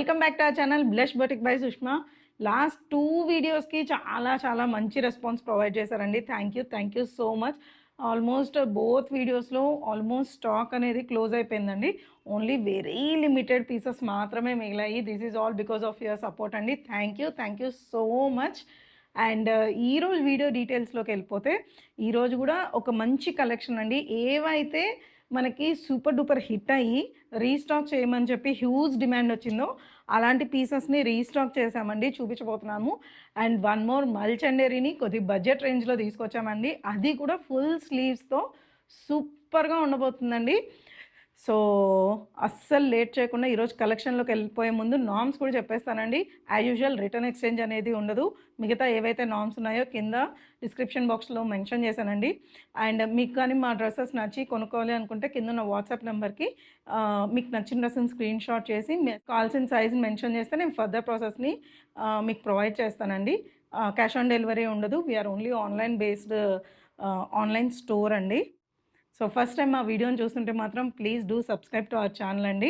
Welcome back to our channel blush boutique by Sushma. Last 2 వీడియోస్‌కి చాలా మంచి రెస్పాన్స్ ప్రొవైడ్ చేశారండి. Thank you so much. Almost both వీడియోస్‌లో almost stock అనేది close అయిపోయిందండి. ఓన్లీ వెరీ లిమిటెడ్ పీసెస్ మాత్రమే మిగిలాయి. This is all because of your support అండి. Thank you so much. And ఈరోజు వీడియో డీటెయిల్స్‌లోకి వెళ్ళిపోతే, ఈరోజు కూడా ఒక మంచి కలెక్షన్ అండి. ఏవైతే మనకి సూపర్ డూపర్ హిట్ అయ్యి రీస్టాక్ చేయమని చెప్పి హ్యూజ్ డిమాండ్ వచ్చిందో అలాంటి పీసెస్ని రీస్టాక్ చేసామండి, చూపించబోతున్నాము. అండ్ వన్ మోర్ మల్చండేరిని కొద్ది బడ్జెట్ రేంజ్లో తీసుకొచ్చామండి. అది కూడా ఫుల్ స్లీవ్స్తో సూపర్గా ఉండబోతుందండి. సో అస్సలు లేట్ చేయకుండా ఈరోజు కలెక్షన్లోకి వెళ్ళిపోయే ముందు నామ్స్ కూడా చెప్పేస్తానండి. యాజ్ యూజువల్ రిటర్న్ ఎక్స్చేంజ్ అనేది ఉండదు. మిగతా ఏవైతే నామ్స్ ఉన్నాయో కింద డిస్క్రిప్షన్ బాక్స్లో మెన్షన్ చేశానండి. అండ్ మీకు కానీ మా డ్రెస్సెస్ నచ్చి కొనుక్కోవాలి అనుకుంటే కింద ఉన్న వాట్సాప్ నెంబర్కి మీకు నచ్చిన డ్రెస్ని స్క్రీన్ షాట్ చేసి కావాల్సిన సైజ్ని మెన్షన్ చేస్తే నేను ఫర్దర్ ప్రాసెస్ని మీకు ప్రొవైడ్ చేస్తానండి. క్యాష్ ఆన్ డెలివరీ ఉండదు. We are only online based online store అండి. సో ఫస్ట్ టైం మా వీడియోని చూస్తుంటే మాత్రం please do subscribe to our channel అండి.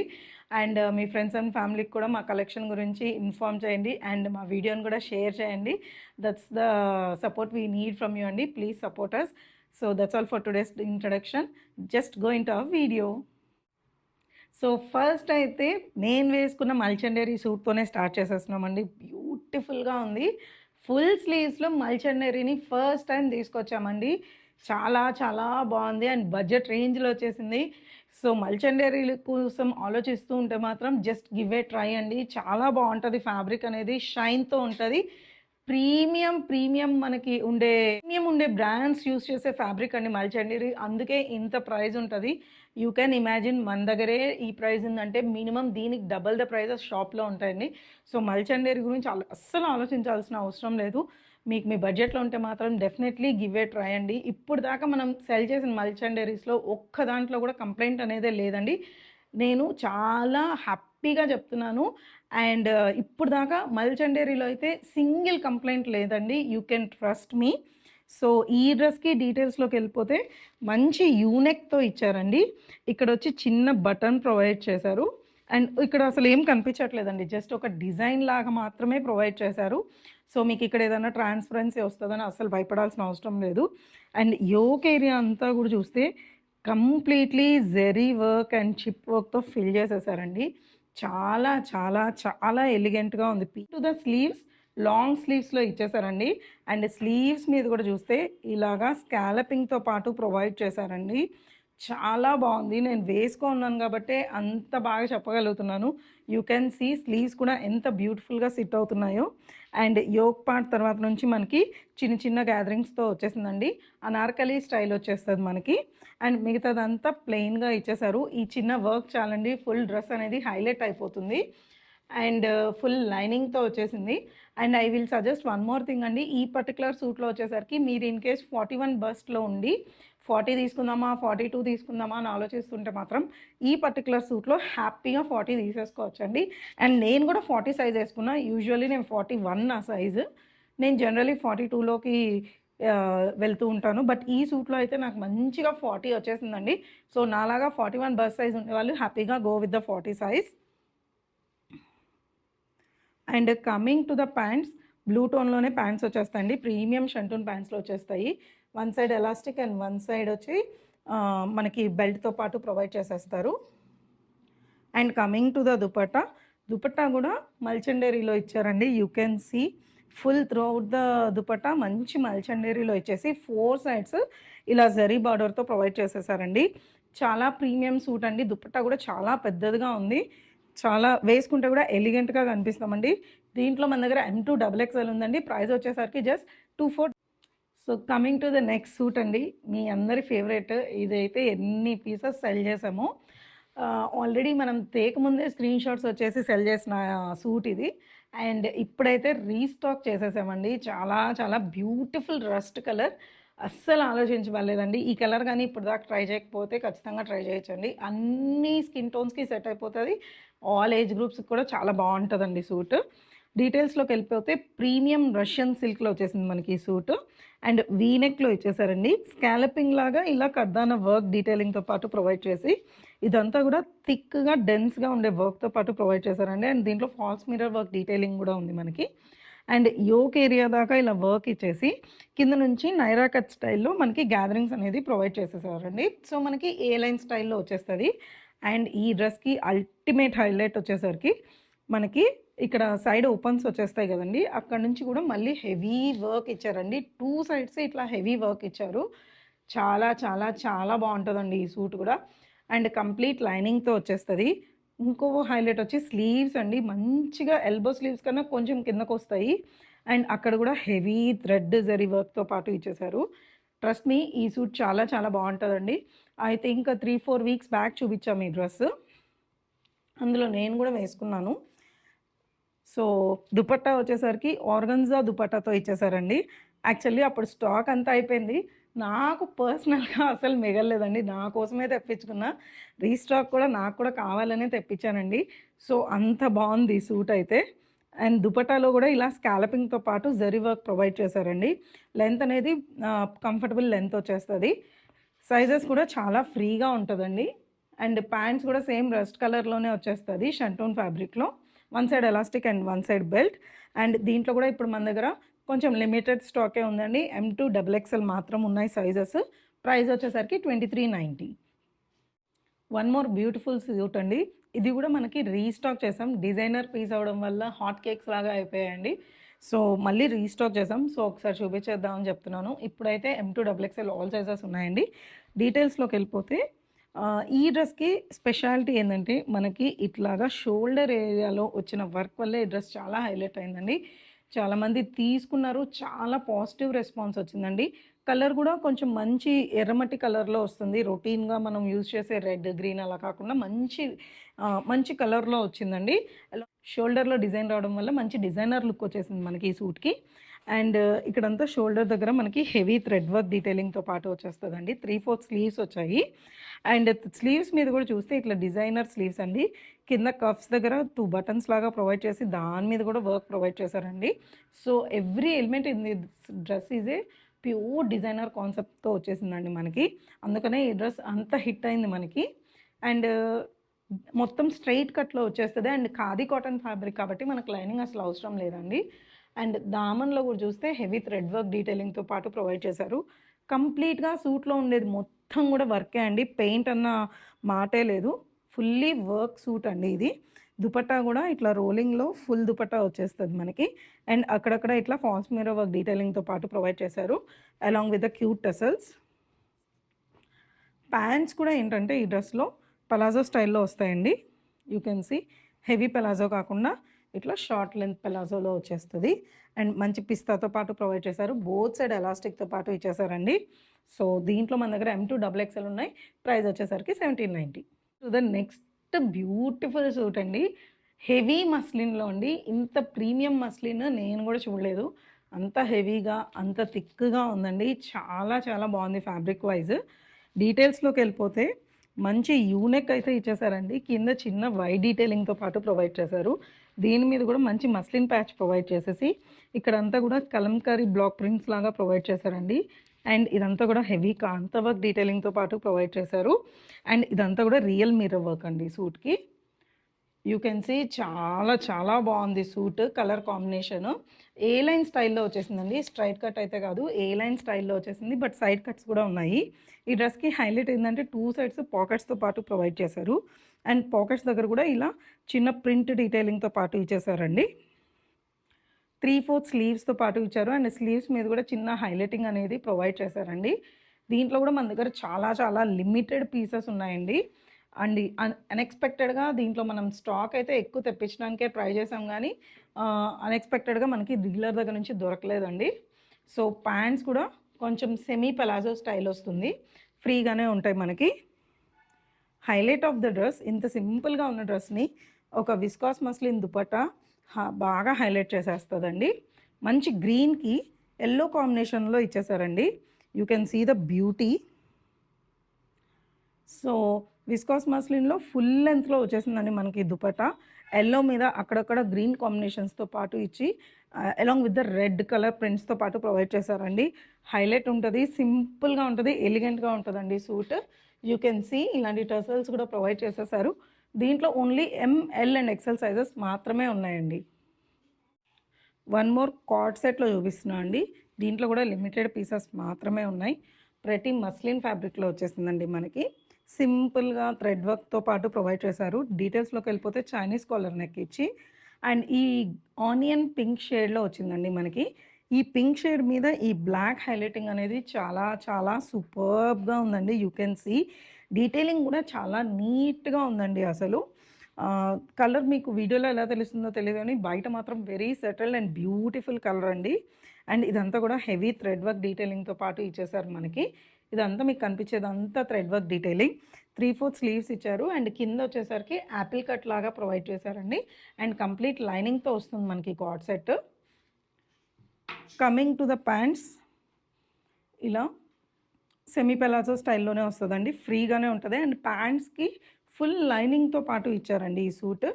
అండ్ మీ ఫ్రెండ్స్ అండ్ ఫ్యామిలీకి కూడా మా కలెక్షన్ గురించి ఇన్ఫార్మ్ చేయండి. అండ్ మా వీడియోని కూడా షేర్ చేయండి. That's the support we need from you అండి. Please support us. So that's all for today's introduction. Just go into our video. So first అయితే నేను వేసుకున్న మల్చండేరీ సూట్తోనే స్టార్ట్ చేసేస్తున్నామండి. బ్యూటిఫుల్గా ఉంది. ఫుల్ స్లీవ్స్లో మల్చండేరీని ఫస్ట్ టైం తీసుకొచ్చామండి. చాలా బాగుంది అండ్ బడ్జెట్ రేంజ్లో వచ్చేసింది. సో మల్చండేరీ కోసం ఆలోచిస్తూ ఉంటే మాత్రం జస్ట్ గివ్ ఏ ట్రై అండి. చాలా బాగుంటుంది. ఫ్యాబ్రిక్ అనేది షైన్తో ఉంటుంది. ప్రీమియం మనకి ఉండే బ్రాండ్స్ యూస్ చేసే ఫ్యాబ్రిక్ అండి మల్చండేరీ. అందుకే ఇంత ప్రైస్ ఉంటుంది. యూ కెన్ ఇమాజిన్ మన దగ్గరే ఈ ప్రైస్ ఉందంటే మినిమం దీనికి డబల్ ద ప్రైజెస్ షాప్లో ఉంటాయండి. సో మల్చండేరీ గురించి అస్సలు ఆలోచించాల్సిన అవసరం లేదు. మీకు మీ బడ్జెట్లో ఉంటే మాత్రం డెఫినెట్లీ గివ్ ఏ ట్రై అండి. ఇప్పుడు దాకా మనం సెల్ చేసిన మల్చండేరీస్లో ఒక్క దాంట్లో కూడా కంప్లైంట్ అనేదే లేదండి. నేను చాలా హ్యాపీగా చెప్తున్నాను. అండ్ ఇప్పుడు దాకా మల్చండేరీలో అయితే సింగిల్ కంప్లైంట్ లేదండి. You can trust me. So ఈ డ్రెస్కి డీటెయిల్స్లోకి వెళ్ళిపోతే మంచి యూనెక్తో ఇచ్చారండి. ఇక్కడ వచ్చి చిన్న బటన్ ప్రొవైడ్ చేశారు. అండ్ ఇక్కడ అసలు ఏం కనిపించట్లేదండి. జస్ట్ ఒక డిజైన్ లాగా మాత్రమే ప్రొవైడ్ చేశారు. సో మీకు ఇక్కడ ఏదైనా ట్రాన్స్పరెన్సీ వస్తుందని అసలు భయపడాల్సిన అవసరం లేదు. అండ్ యోక్ ఏరియా అంతా కూడా చూస్తే completely zari work and chip వర్క్తో ఫిల్ చేసేసారండి. చాలా ఎలిగెంట్గా ఉంది. టు ద స్లీవ్స్ లాంగ్ స్లీవ్స్లో ఇచ్చేసారండి. అండ్ స్లీవ్స్ మీద కూడా చూస్తే ఇలాగా స్కాలపింగ్తో పాటు ప్రొవైడ్ చేశారండి. చాలా బాగుంది. నేను వేసుకున్నాను కాబట్టి అంత బాగా చెప్పగలుగుతున్నాను. యూ కెన్ సీ స్లీవ్స్ కూడా ఎంత బ్యూటిఫుల్గా సిట్ అవుతున్నాయో. అండ్ యోక్ పార్ట్ తర్వాత నుంచి మనకి చిన్న గ్యాదరింగ్స్తో వచ్చేసిందండి. అనార్కలి స్టైల్ వచ్చేస్తుంది మనకి. అండ్ మిగతాదంతా ప్లెయిన్గా ఇచ్చేసారు. ఈ చిన్న వర్క్ చాలండి, ఫుల్ డ్రెస్ అనేది హైలైట్ అయిపోతుంది. అండ్ ఫుల్ లైనింగ్తో వచ్చేసింది. And I will suggest one more thing అండి. ఈ పర్టికులర్ సూట్లో వచ్చేసరికి మీరు ఇన్ కేస్ 41 బస్ట్లో ఉండి 40 తీసుకుందామా 42 తీసుకుందామా అని ఆలోచిస్తుంటే మాత్రం ఈ పర్టికులర్ సూట్లో హ్యాపీగా 40 తీసేసుకోవచ్చండి. అండ్ నేను కూడా 40 సైజ్ వేసుకున్నా. యూజువల్లీ నేను 41 నా సైజు. నేను జనరలీ 42లోకి వెళ్తూ ఉంటాను. బట్ ఈ సూట్లో అయితే నాకు మంచిగా 40 వచ్చేసిందండి. సో నాలాగా 41 బస్ సైజ్ ఉండే వాళ్ళు హ్యాపీగా go with the 40 size. And coming to the pants, blue టోన్లోనే ప్యాంట్స్ వచ్చేస్తాయండి. ప్రీమియం షంటూన్ ప్యాంట్స్లో వచ్చేస్తాయి. One side elastic and one side వచ్చి మనకి బెల్ట్తో పాటు ప్రొవైడ్ చేసేస్తారు. And coming to the dupatta కూడా మల్చండేరీలో ఇచ్చారండి. You can see full throughout the dupatta మంచి మల్చండేరీలో ఇచ్చేసి 4 సైడ్స్ ఇలా జరీ బార్డర్తో ప్రొవైడ్ చేసేసారండి. చాలా ప్రీమియం సూట్ అండి. దుపట్టా కూడా చాలా పెద్దదిగా ఉంది. చాలా వేసుకుంటే కూడా ఎలిగెంట్గా కనిపిస్తామండి. దీంట్లో మన దగ్గర M2 XXL ఉందండి. ప్రైస్ వచ్చేసరికి just 24. So coming to the next suit అండి. మీ అందరి ఫేవరెట్. ఇదైతే ఎన్ని పీసెస్ సెల్ చేసామో. ఆల్రెడీ మనం ముందే స్క్రీన్ షాట్స్ వచ్చేసి సెల్ చేసిన సూట్ ఇది. అండ్ ఇప్పుడైతే రీస్టాక్ చేసేసామండి. చాలా బ్యూటిఫుల్ రస్ట్ కలర్. అస్సలు ఆలోచించబడలేదండి. ఈ కలర్ కానీ ఇప్పుడు దాకా ట్రై చేయకపోతే ఖచ్చితంగా ట్రై చేయొచ్చండి. అన్ని స్కిన్ టోన్స్కి సెట్ అయిపోతుంది. ఆల్ ఏజ్ గ్రూప్స్కి కూడా చాలా బాగుంటుందండి సూట్. డీటెయిల్స్‌లోకి వెళ్ళిపోతే ప్రీమియం రష్యన్ సిల్క్‌లో వచ్చేసింది మనకి ఈ సూట్. అండ్ వీ నెక్‌లో ఇచ్చేసారండి. స్కాలపింగ్ లాగా ఇలా కడ్దాన వర్క్ డీటెయిలింగ్‌తో పాటు ప్రొవైడ్ చేసి, ఇదంతా కూడా థిక్‌గా, డెన్స్‌గా ఉండే వర్క్‌తో పాటు ప్రొవైడ్ చేశారండి. అండ్ దీంట్లో ఫాల్స్ మిర్రర్ వర్క్ డీటెయిలింగ్ కూడా ఉంది మనకి. అండ్ యోక్ ఏరియా దాకా ఇలా వర్క్ ఇచ్చేసి, కింద నుంచి నైరా కట్ స్టైల్‌లో మనకి గ్యాదరింగ్స్ అనేది ప్రొవైడ్ చేసేసారండి. సో, మనకి ఏ లైన్ స్టైల్‌లో వచ్చేస్తది. అండ్ ఈ డ్రెస్‌కి అల్టిమేట్ హైలైట్ వచ్చేసరికి మనకి ఇక్కడ సైడ్ ఓపెన్స్ వచ్చేస్తాయి గదండీ! అక్కడ నుంచి గూడా మళ్ళీ హెవీ వర్క్ ఇచ్చారండి. 2 సైడ్స్ ఇట్లా హెవీ వర్క్ ఇచ్చారు. చాలా చాలా చాలా బావుంటదండి ఈ సూట్ గూడా. అండ్ కంప్లీట్ లైనింగ్‌తో వచ్చేస్తది. ఇంకో హైలైట్ వచ్చి స్లీవ్స్ అండి. మంచిగా ఎల్బో స్లీవ్స్ కన్నా కొంచెం కిందకొస్తాయి. అండ్ అక్కడ గూడా హెవీ థ్రెడ్ జరీ వర్క్‌తో పాటు ఇచ్చేసారు. ట్రస్ట్ మీ ఈ సూట్ చాలా చాలా బావుంటదండి. ఐ థింక్ 3, 4 వీక్స్ బ్యాక్ చూపిచ్చాము ఈ డ్రెస్. అందులో నేను గూడా వేసుకున్నాను. సో, దుపట్టా వచ్చేసరికి ఆర్గన్జా దుపట్టాతో ఇచ్చేసారండి. యాక్చువల్లీ అప్పుడు స్టాక్ అంతా అయిపోయింది. నాకు పర్సనల్‌గా అసలు మిగలలేదండి. నా కోసమే తెప్పించుకున్నా. రీస్టాక్ కూడా నాకు కూడా కావాలనే తెప్పించానండి. సో, అంత బావుంది ఈ సూట్ అయితే. అండ్ దుపట్టాలో గూడా ఇలా స్కాలపింగ్‌తో పాటు జరీ వర్క్ ప్రొవైడ్ చేశారండి. లెంత్ అనేది కంఫర్టబుల్ లెంత్ వచ్చేస్తది. సైజెస్ కూడా చాలా ఫ్రీగా ఉంటదండి. అండ్ ప్యాంట్స్ కూడా సేమ్ రస్ట్ కలర్‌లోనే వచ్చేస్తది షంటూన్ ఫ్యాబ్రిక్‌లో. One side elastic and one side belt. And దీంట్లో కూడా ఇప్పుడు మన దగ్గర కొంచెం లిమిటెడ్ స్టాకే ఉందండి. M2 XXL మాత్రం ఉన్నాయి సైజెస్. ప్రైస్ వచ్చేసరికి 2390. వన్ మోర్ బ్యూటిఫుల్ సూట్ అండి. ఇది కూడా మనకి రీస్టాక్ చేసాం. డిజైనర్ పీస్ అవ్వడం వల్ల హాట్ కేక్స్ లాగా అయిపోయాయండి. సో, మళ్ళీ రీస్టాక్ చేసాం. సో, ఒకసారి చూపించేద్దామని చెప్తున్నాను. ఇప్పుడైతే M2 XXL ఆల్ సైజెస్ ఉన్నాయండి. డీటెయిల్స్‌లోకెళ్ళిపోతే ఈ డ్రెస్‌కి స్పెషాలిటీ ఏందంటే, మనకి ఇట్లాగా షోల్డర్ ఏరియాలో వచ్చిన వర్క్ వల్లే ఈ డ్రెస్ చాలా హైలైట్ అయిందండి. చాలామంది తీసుకున్నారు. చాలా పాజిటివ్ రెస్పాన్స్ వచ్చిందండి. కలర్ గూడా కొంచెం మంచి ఎర్రమట్టి కలర్‌లో వస్తుంది. రొటీన్‌గా మనం యూజ్ చేసే రెడ్, గ్రీన్ అలా కాకుండా మంచి కలర్‌లో వచ్చిందండి. అలా షోల్డర్‌లో డిజైన్ రావడం వల్ల మంచి డిజైనర్ లుక్ వచ్చేసింది మనకి ఈ సూట్‌కి. అండ్ ఇక్కడంతా షోల్డర్ దగ్గర మనకి హెవీ థ్రెడ్ వర్క్ డీటెయిలింగ్‌తో పాటు వచ్చేస్తదండి. 3/4 స్లీవ్స్ వచ్చాయి. అండ్ స్లీవ్స్ మీద కూడా చూస్తే ఇట్లా డిజైనర్ స్లీవ్స్ అండి. కింద కఫ్స్ దగ్గర 2 బటన్స్ లాగా ప్రొవైడ్ చేసి దాని మీద కూడా వర్క్ ప్రొవైడ్ చేశారండి. So, every element in this dress is a pure designer కాన్సెప్ట్‌తో వచ్చేసిందండి మనకి. అందుకనే ఈ డ్రెస్ అంత హిట్ అయింది మనకి. అండ్ మొత్తం స్ట్రెయిట్ కట్‌లో వచ్చేస్తది. అండ్ ఖాదీ కాటన్ ఫ్యాబ్రిక్ కాబట్టి మనకు లైనింగ్ అసలు అవసరం లేదండి. అండ్ దామన్‌లో కూడా చూస్తే హెవీ థ్రెడ్ వర్క్ డీటెయిలింగ్‌తో పాటు ప్రొవైడ్ చేశారు. కంప్లీట్‌గా సూట్‌లో ఉండేది మొత్తం కూడా వర్కే అండి. పెయింట్ అన్న మాటే లేదు. ఫుల్లీ వర్క్ సూట్ అండి ఇది. దుపట్టా గూడా ఇట్లా రోలింగ్‌లో ఫుల్ దుపట్టా వచ్చేస్తది మనకి. అండ్ అక్కడక్కడ ఇట్లా ఫాల్స్ మిర్రర్ వర్క్ డీటెయిలింగ్‌తో పాటు ప్రొవైడ్ చేశారు. Along with the cute tassels. Pants కూడా ఏంటంటే ఈ డ్రెస్‌లో పలాజో స్టైల్‌లో వస్తాయండి. You can see heavy palazzo కాకుండా ఇట్లా షార్ట్ లెంత్ పలాజోలో వచ్చేస్తది. అండ్ మంచి పిస్తాతో పాటు ప్రొవైడ్ చేశారు. బోత్ సైడ్ ఎలాస్టిక్‌తో పాటు ఇచ్చేసారండి. సో, దీంట్లో మన దగ్గర M2 XXL ఉన్నాయి. ప్రైస్ వచ్చేసరికి 1790. To the next beautiful suit అండి. హెవీ మస్లిన్‌లో అండి. ఇంత ప్రీమియం మస్లిన్ నేను గూడా చూడలేదు. అంత హెవీగా, అంత థిక్‌గా ఉందండి. చాలా చాలా బావుంది ఫ్యాబ్రిక్ వైస్. డీటెయిల్స్‌లోకెళ్ళిపోతే మంచి యూనెక్ అయితే ఇచ్చేసారండి. కింద చిన్న వై డీటెయిలింగ్‌తో పాటు ప్రొవైడ్ చేశారు. దీని మీద కూడా మంచి మస్లిన్ ప్యాచ్ ప్రొవైడ్ చేసేసి, ఇక్కడంతా కూడా కలంకారీ బ్లాక్ ప్రింట్స్ లాగా ప్రొవైడ్ చేశారండి. అండ్ ఇదంతా కూడా హెవీ కాంతా వర్క్ డీటెయిలింగ్‌తో పాటు ప్రొవైడ్ చేశారు. అండ్ ఇదంతా కూడా రియల్ మిర్రర్ వర్క్ అండి సూట్‌కి. యూ కెన్ సీ చాలా చాలా బాగుంది సూట్. కలర్ కాంబినేషను ఏ లైన్ స్టైల్‌లో వచ్చేసిందండి. స్ట్రైట్ కట్ అయితే కాదు. ఏ లైన్ స్టైల్‌లో వచ్చేసింది. బట్ సైడ్ కట్స్ కూడా ఉన్నాయి. ఈ డ్రెస్‌కి హైలైట్ ఏందంటే 2 సైడ్స్ పాకెట్స్‌తో పాటు ప్రొవైడ్ చేశారు. అండ్ పాకెట్స్ దగ్గర కూడా ఇలా చిన్న ప్రింట్ డీటెయిలింగ్‌తో పాటు ఇచ్చేసారండి. 3/4 స్లీవ్స్‌తో పాటు ఇచ్చారు. అండ్ స్లీవ్స్ మీద కూడా చిన్న హైలైటింగ్ అనేది ప్రొవైడ్ చేశారండి. దీంట్లో కూడా మన దగ్గర చాలా చాలా లిమిటెడ్ పీసెస్ ఉన్నాయండి. అండ్ అన్‌ఎక్స్‌పెక్టెడ్‌గా దీంట్లో మనం స్టాక్ అయితే ఎక్కువ తెప్పించడానికే ట్రై చేసాం గానీ అన్‌ఎక్స్‌పెక్టెడ్‌గా మనకి డీలర్ దగ్గర నుంచి దొరకలేదండి. సో, ప్యాంట్స్ కూడా కొంచెం సెమీ పలాజో స్టైల్ వస్తుంది. ఫ్రీగానే ఉంటాయి మనకి. హైలైట్ ఆఫ్ ద డ్రెస్ ఇంత సింపుల్‌గా ఉన్న డ్రెస్‌ని ఒక విస్కాస్ మస్లిన్ దుపట్టా బాగా హైలైట్ చేసేస్తదండి. మంచి గ్రీన్‌కి యెల్లో కాంబినేషన్‌లో ఇచ్చేసారండి. You can see the beauty. So, viscose మస్లిన్‌లో ఫుల్ లెంగ్త్‌లో వచ్చేసిందండి మనకి దుపట్టా. యెల్లో మీద అక్కడక్కడ గ్రీన్ కాంబినేషన్స్‌తో పాటు ఇచ్చి along with the red colour ప్రింట్స్‌తో పాటు ప్రొవైడ్ చేశారండి. హైలైట్ ఉంటది. సింపుల్‌గా ఉంటది. ఎలిగెంట్‌గా ఉంటదండి సూట్. యూ కెన్ సీ ఇలాంటి టర్సల్స్ కూడా ప్రొవైడ్ చేసేసారు. దీంట్లో only M, L and XL sizes మాత్రమే ఉన్నాయండి. వన్ మోర్ కార్డ్ సెట్‌లో చూపిస్తున్నా అండి. దీంట్లో కూడా లిమిటెడ్ పీసెస్ మాత్రమే ఉన్నాయి. ప్రతి మస్లిన్ ఫ్యాబ్రిక్‌లో వచ్చేసిందండి మనకి. సింపుల్‌గా థ్రెడ్ వర్క్‌తో పాటు ప్రొవైడ్ చేశారు. డీటెయిల్స్‌లోకెళ్ళిపోతే చైనీస్ కాలర్ నెక్ ఇచ్చి అండ్ ఈ ఆనియన్ పింక్ షేడ్‌లో వచ్చిందండి మనకి. ఈ పింక్ షేడ్ మీద ఈ బ్లాక్ హైలైటింగ్ అనేది చాలా చాలా సూపర్బ్‌గా ఉందండి. You can see. డీటెయిలింగ్ కూడా చాలా నీట్‌గా ఉందండి అసలు. కలర్ మీకు వీడియోలో ఎలా తెలుస్తుందో తెలీదు గానీ, బయట మాత్రం very settled and beautiful colour అండి. అండ్ ఇదంతా కూడా హెవీ థ్రెడ్ వర్క్ డీటెయిలింగ్‌తో పాటు ఇచ్చేసారు మనకి. ఇదంతా మీకు కనిపించేదంతా థ్రెడ్ వర్క్ డీటెయిలింగ్. 3/4 స్లీవ్స్ ఇచ్చారు. అండ్ కింద వచ్చేసరికి యాపిల్ కట్ లాగా ప్రొవైడ్ చేశారండి. అండ్ కంప్లీట్ లైనింగ్‌తో వస్తుంది మనకి card set. Coming to the pants ఇలా సెమీ పెలాజో స్టైల్‌లోనే వస్తదండి. ఫ్రీగానే ఉంటది. అండ్ ప్యాంట్స్‌కి ఫుల్ లైనింగ్‌తో పాటు ఇచ్చారండి ఈ సూట్.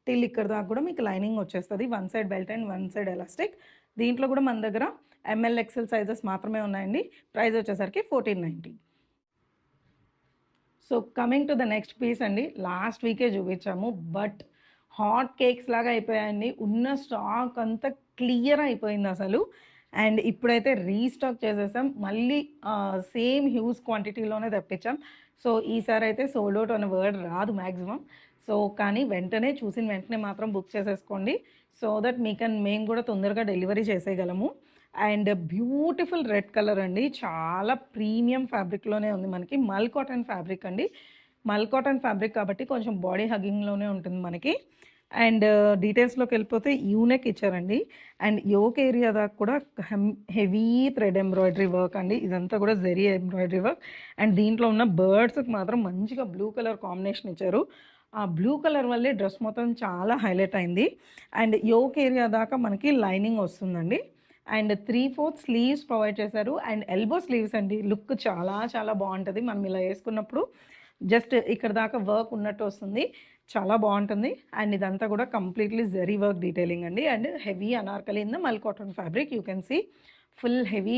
టిల్ ఇక్కడ దాకా కూడా మీకు లైనింగ్ వచ్చేస్తది. One side belt and one side elastic. దీంట్లో కూడా మన దగ్గర ఎంఎల్, ఎక్స్ఎల్ సైజెస్ మాత్రమే ఉన్నాయండి. ప్రైస్ వచ్చేసరికి 1490. So, coming to the next piece అండి. లాస్ట్ వీకే చూపించాము. బట్ హాట్ కేక్స్ లాగా అయిపోయాయండి. ఉన్న స్టాక్ అంతా క్లియర్ అయిపోయిందసలు. అండ్ ఇప్పుడైతే రీస్టాక్ చేసేసాం. మళ్ళీ సేమ్ హ్యూజ్ క్వాంటిటీలోనే తెప్పించాం. సో, ఈసారైతే సోల్డ్ ఔట్ అనే వర్డ్ రాదు మాక్సిమం. సో, కానీ వెంటనే చూసిన వెంటనే మాత్రం బుక్ చేసేసుకోండి. సో దట్ మేము కూడా తొందరగా డెలివరీ చేసేయగలము. అండ్ బ్యూటిఫుల్ రెడ్ కలర్ అండి. చాలా ప్రీమియం ఫ్యాబ్రిక్‌లోనే ఉంది మనకి. మల్ కాటన్ ఫ్యాబ్రిక్ అండి. మల్ కాటన్ ఫ్యాబ్రిక్ కాబట్టి కొంచెం బాడీ హగ్గింగ్‌లోనే ఉంటుంది మనకి. అండ్ డీటెయిల్స్‌లోకెళ్ళిపోతే యూనెక్ ఇచ్చారండి. అండ్ యోక్ ఏరియా దాకా కూడా హెవీ థ్రెడ్ ఎంబ్రాయిడరీ వర్క్ అండి. ఇదంతా కూడా జెరీ ఎంబ్రాయిడరీ వర్క్. అండ్ దీంట్లో ఉన్న బర్డ్స్‌కి మాత్రం మంచిగా బ్లూ కలర్ కాంబినేషన్ ఇచ్చారు. ఆ బ్లూ కలర్ వల్లే డ్రెస్ మొత్తం చాలా హైలైట్ అయింది. అండ్ యోక్ ఏరియా దాకా మనకి లైనింగ్ వస్తుందండి. అండ్ 3/4 స్లీవ్స్ ప్రొవైడ్ చేశారు. అండ్ ఎల్బో స్లీవ్స్ అండి. లుక్ చాలా చాలా బావుంటది. మనం ఇలా యేసుకున్నప్పుడు జస్ట్ ఇక్కడ దాకా వర్క్ ఉన్నట్టు వస్తుంది. చాలా బావుంటుంది. అండ్ ఇదంతా కూడా కంప్లీట్‌లీ జెరీ వర్క్ డీటెయిలింగ్ అండి. And heavy anarkali in the mul cotton fabric you can see. Full heavy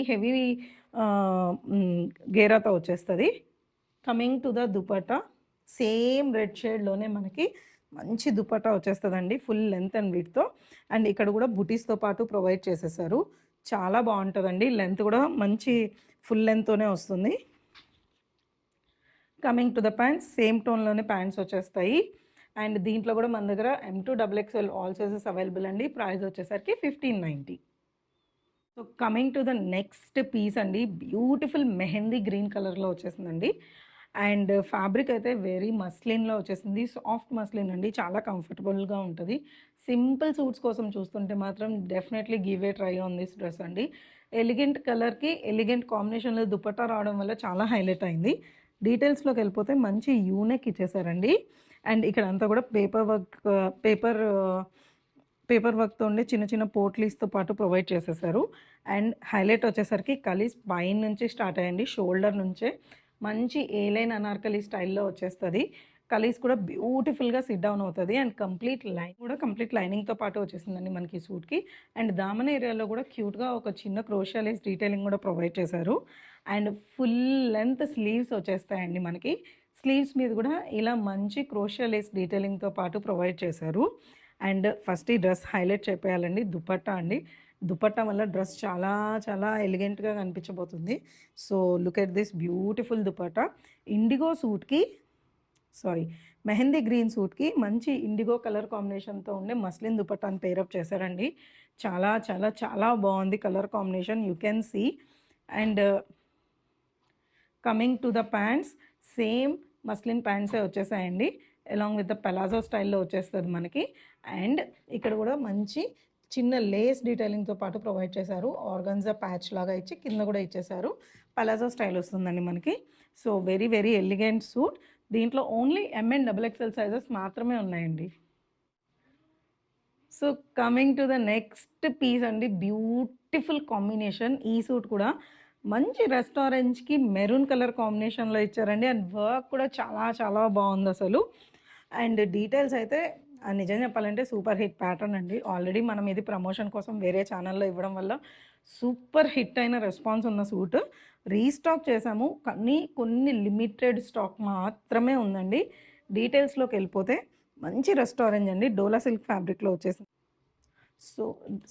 గేరాతో వచ్చేస్తది. Coming to the dupatta. Same red షేడ్‌లోనే మనకి మంచి దుపట్టా వచ్చేస్తదండి. ఫుల్ లెంత్ అండ్ విడ్త్‌తో. అండ్ ఇక్కడ కూడా బుటీస్‌తో పాటు ప్రొవైడ్ చేసేసారు. చాలా బావుంటదండి. లెంత్ కూడా మంచి ఫుల్ లెంగ్త్‌తోనే వస్తుంది. Coming to the pants same టోన్‌లోనే ప్యాంట్స్ వచ్చేస్తాయి. అండ్ దీంట్లో కూడా మన దగ్గర M2 XXL all sizes available అండి. ప్రైస్ వచ్చేసరికి 1590. So, coming to the next piece అండి. బ్యూటిఫుల్ మెహందీ గ్రీన్ కలర్‌లో వచ్చేసిందండి. అండ్ ఫ్యాబ్రిక్ అయితే వెరీ మస్లిన్‌లో వచ్చేసింది. సాఫ్ట్ మస్లిన్ అండి. చాలా కంఫర్టబుల్‌గా ఉంటది. సింపుల్ సూట్స్ కోసం చూస్తుంటే మాత్రం definitely give a try on this dress అండి. ఎలిగెంట్ కలర్‌కి ఎలిగెంట్ కాంబినేషన్‌లో దుపట్టా రావడం వల్ల చాలా హైలైట్ అయింది. డీటెయిల్స్‌లోకెళ్ళిపోతే మంచి యూనెక్ ఇచ్చేసారండి. అండ్ ఇక్కడంతా కూడా పేపర్ పేపర్ వర్క్‌తో ఉండే చిన్న చిన్న పోట్లీస్‌తో పాటు ప్రొవైడ్ చేసేసారు. అండ్ హైలైట్ వచ్చేసరికి కలీస్ పైనుంచి స్టార్ట్ అయ్యండి. షోల్డర్ నుంచే మంచి ఏ లైన్ అనార్కలి స్టైల్‌లో వచ్చేస్తది. కలీస్ కూడా బ్యూటిఫుల్‌గా సిట్ డౌన్ అవుతది. అండ్ కంప్లీట్ లైనింగ్‌తో పాటు వచ్చేసిందండి మనకి సూట్‌కి. అండ్ దామన్ ఏరియాలో కూడా క్యూట్‌గా ఒక చిన్న క్రోషియా లేస్ డీటెయిలింగ్ కూడా ప్రొవైడ్ చేశారు. అండ్ ఫుల్ లెంత్ స్లీవ్స్ వచ్చేస్తాయండి మనకి. స్లీవ్స్ మీద కూడా ఇలా మంచి క్రోషియా లేస్ డీటెయిలింగ్‌తో పాటు ప్రొవైడ్ చేశారు. అండ్ ఫస్ట్ ఈ డ్రెస్ హైలైట్ చెప్పేయాలండి. దుపట్టా అండి. దుపట్టా వల్ల డ్రెస్ చాలా చాలా ఎలిగెంట్‌గా కనిపించబోతుంది. So, look at this beautiful dupatta. Indigo సూట్‌కి సారీ మెహందీ గ్రీన్ సూట్‌కి మంచి ఇండిగో కలర్ కాంబినేషన్‌తో ఉండే మస్లిన్ దుపట్టాని పేరప్ చేశారండి. చాలా చాలా చాలా బావుంది colour combination. You can see. And coming to the pants same muslin ప్యాంట్సే వచ్చేసాయండి. అలాంగ్ విత్ ద పలాజో స్టైల్‌లో వచ్చేస్తది మనకి. అండ్ ఇక్కడ కూడా మంచి చిన్న లేస్ డీటెయిలింగ్‌తో పాటు ప్రొవైడ్ చేశారు. ఆర్గాన్జా ప్యాచ్ లాగా ఇచ్చి కింద కూడా ఇచ్చేశారు. పలాజో స్టైల్ వస్తుందండి మనకి. So, very very elegant suit. దీంట్లో only M and double XL sizes మాత్రమే ఉన్నాయండి. So, coming to the next piece అండి. Beautiful combination. ఈ సూట్ కూడా మంచి రెస్టారెంట్‌కి మెరూన్ కలర్ కాంబినేషన్‌లో ఇచ్చారండి. అండ్ వర్క్ కూడా చాలా చాలా బావుందసలు. అండ్ డీటెయిల్స్ అయితే నిజం చెప్పాలంటే సూపర్ హిట్ ప్యాటర్న్ అండి. ఆల్రెడీ మనం ఇది ప్రమోషన్ కోసం వేరే ఛానెల్‌లో ఇవ్వడం వల్ల సూపర్ హిట్ అయిన రెస్పాన్స్ ఉన్న సూట్. రీస్టాక్ చేశాము. కానీ కొన్ని లిమిటెడ్ స్టాక్ మాత్రమే ఉందండి. డీటెయిల్స్‌లోకెళ్ళిపోతే మంచి రెస్టారెంట్ అండి. డోలా సిల్క్ ఫ్యాబ్రిక్‌లో వచ్చేసింది. సో,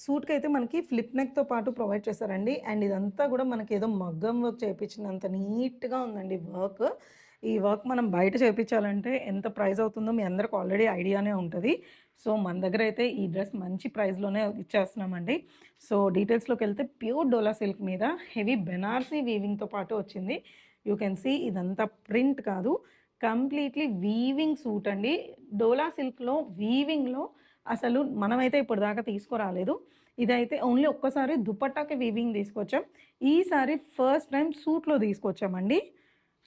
సూట్‌కైతే మనకి ఫ్లిప్ నెక్‌తో పాటు ప్రొవైడ్ చేశారండి. అండ్ ఇదంతా గూడా మనకేదో మగ్గం వర్క్ చేపిచ్చినంత నీట్‌గా ఉందండి వర్క్. ఈ వర్క్ మనం బయట చేపిచ్చాలంటే ఎంత ప్రైస్ అవుతుందో మీ అందరికి ఆల్రెడీ ఐడియానే ఉంటది. సో, మన దగ్గరైతే ఈ డ్రెస్ మంచి ప్రైస్‌లోనే ఇచ్చేస్తున్నామండి. సో, డీటెయిల్స్‌లోకెళ్తే ప్యూర్ డోలా సిల్క్ మీద హెవీ బెనారసీ వీవింగ్‌తో పాటు వచ్చింది. యూ కెన్ సీ ఇదంతా ప్రింట్ కాదు. కంప్లీట్‌లీ వీవింగ్ సూట్ అండి. డోలా సిల్క్‌లో వీవింగ్‌లో అసలు మనమైతే ఇప్పటిదాకా తీసుకురాలేదు. ఇదైతే ఓన్లీ ఒక్కసారి దుపట్టాకి వీవింగ్ తీసుకొచ్చాం. ఈసారి ఫస్ట్ టైమ్ సూట్‌లో తీసుకొచ్చామండి.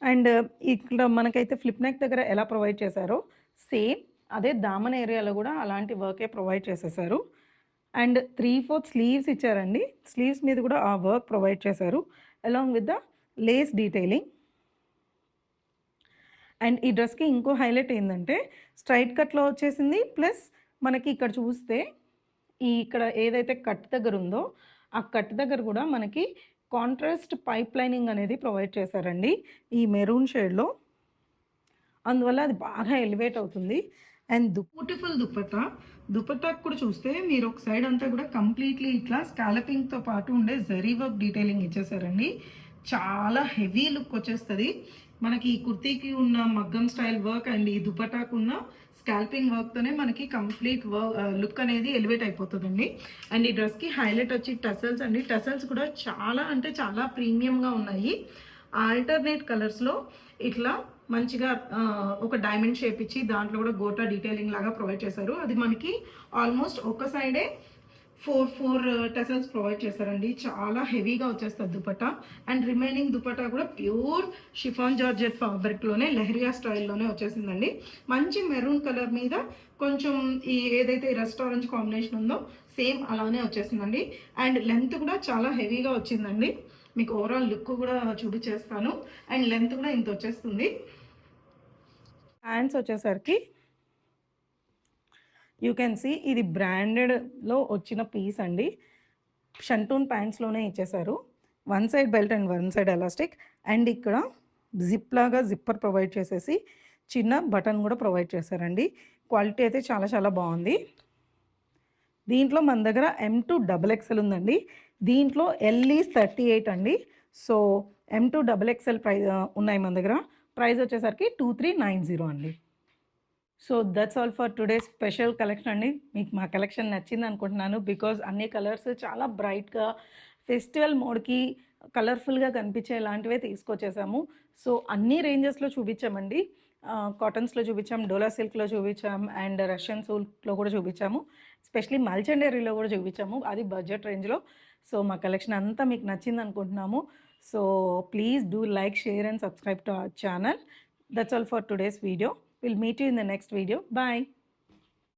అండ్ ఇక్కడ మనకైతే ఫ్లిప్ నెక్ దగ్గర ఎలా ప్రొవైడ్ చేశారో సేమ్ అదే దామన్ ఏరియాలో గూడా అలాంటి వర్కే ప్రొవైడ్ చేసేశారు. అండ్ 3/4 స్లీవ్స్ ఇచ్చారండి. స్లీవ్స్ మీద గూడా ఆ వర్క్ ప్రొవైడ్ చేశారు. Along with the Lay's detailing. And ఈ డ్రెస్‌కి ఇంకో హైలైట్ ఏందంటే స్ట్రెయిట్ కట్‌లో వచ్చేసింది. ప్లస్ మనకి ఇక్కడ చూస్తే ఇక్కడ ఏదైతే కట్ దగ్గర ఉందో, ఆ కట్ దగ్గర గూడా మనకి కాంట్రాస్ట్ పైప్ లైనింగ్ అనేది ప్రొవైడ్ చేశారండి. ఈ మెరూన్ షేడ్‌లో. అందువల్ల అది బాగా ఎలివేట్ అవుతుంది. And beautiful dupatta. దుపట్టాకి కూడా చూస్తే మీరు ఒక సైడ్ అంతా కూడా కంప్లీట్‌లీ ఇట్లా స్కాలపింగ్‌తో పాటు ఉండే జరీ వర్క్ డీటెయిలింగ్ ఇచ్చేసారండి. చాలా హెవీ లుక్ వచ్చేస్తది. మనకి ఈ కుర్తీకి ఉన్న మగ్గం స్టైల్ వర్క్ అండ్ ఈ దుపట్టాకున్న స్కాల్పింగ్ వర్క్‌తోనే మనకి కంప్లీట్ లుక్ అనేది ఎలివేట్ అయిపోతదండి. అండ్ ఈ డ్రెస్‌కి హైలైట్ వచ్చి టసల్స్ అండి. టసల్స్ కూడా చాలా అంటే చాలా ప్రీమియంగా ఉన్నాయి. ఆల్టర్‌నేట్ కలర్స్‌లో ఇట్లా మంచిగా ఒక డైమండ్ షేప్ ఇచ్చి దాంట్లో కూడా గోటా డీటెయిలింగ్ లాగా ప్రొవైడ్ చేశారు. అది మనకి ఆల్మోస్ట్ ఒక సైడే 4 టెసల్స్ ప్రొవైడ్ చేశారండి. చాలా హెవీగా వచ్చేస్తది దుపట్టా. అండ్ రిమైనింగ్ దుపట్టా కూడా ప్యూర్ షిఫాన్ జార్జెట్ ఫ్యాబ్రిక్‌లోనే లెహరియా స్టైల్‌లోనే వచ్చేసిందండి. మంచి మెరూన్ కలర్ మీద కొంచెం ఈ ఏదైతే రెస్టారెంట్ కాంబినేషన్ ఉందో సేమ్ అలానే వచ్చేసిందండి. అండ్ లెంత్ కూడా చాలా హెవీగా వచ్చిందండి. మీకు ఓవరాల్ లుక్ కూడా చూపించేస్తాను. అండ్ లెంత్ కూడా ఇంత వచ్చేస్తుంది. హ్యాండ్స్ వచ్చేసరికి యూ కెన్ సీ ఇది బ్రాండెడ్‌లో వచ్చిన పీస్ అండి. షంటూన్ ప్యాంట్స్‌లోనే ఇచ్చేశారు. One side belt and one side elastic. And ఇక్కడ జిప్ లాగా జిప్పర్ ప్రొవైడ్ చేసేసి చిన్న బటన్ కూడా ప్రొవైడ్ చేశారండి. క్వాలిటీ అయితే చాలా చాలా బాగుంది. దీంట్లో మన దగ్గర M2 XXL ఉందండి. దీంట్లో L ఈజ్ 38 అండి. సో M2 XXL ఉన్నాయి మన దగ్గర. ప్రైస్ వచ్చేసరికి 2390 అండి. So that's all for today special collection అండి. మీకు మా కలెక్షన్ నచ్చింది అనుకుంటున్నాను. బికాజ్ అన్ని కలర్స్ చాలా బ్రైట్‌గా ఫెస్టివల్ మోడ్‌కి కలర్‌ఫుల్‌గా కనిపించేలాంటివే తీసుకొచ్చేసాము. సో అన్ని రేంజెస్‌లో చూపించామండి. కాటన్స్‌లో చూపించాం, డోలా సిల్క్‌లో చూపించాం అండ్ రష్యన్ సిల్క్‌లో కూడా చూపించాము. ఎస్పెషల్లీ మల్చండేరీలో కూడా చూపించాము. అది బడ్జెట్ రేంజ్‌లో. సో మా కలెక్షన్ అంతా మీకు నచ్చింది అనుకుంటున్నాము. So please do like, share and subscribe to our channel. That's all for today's video. We'll meet you in the next video. Bye.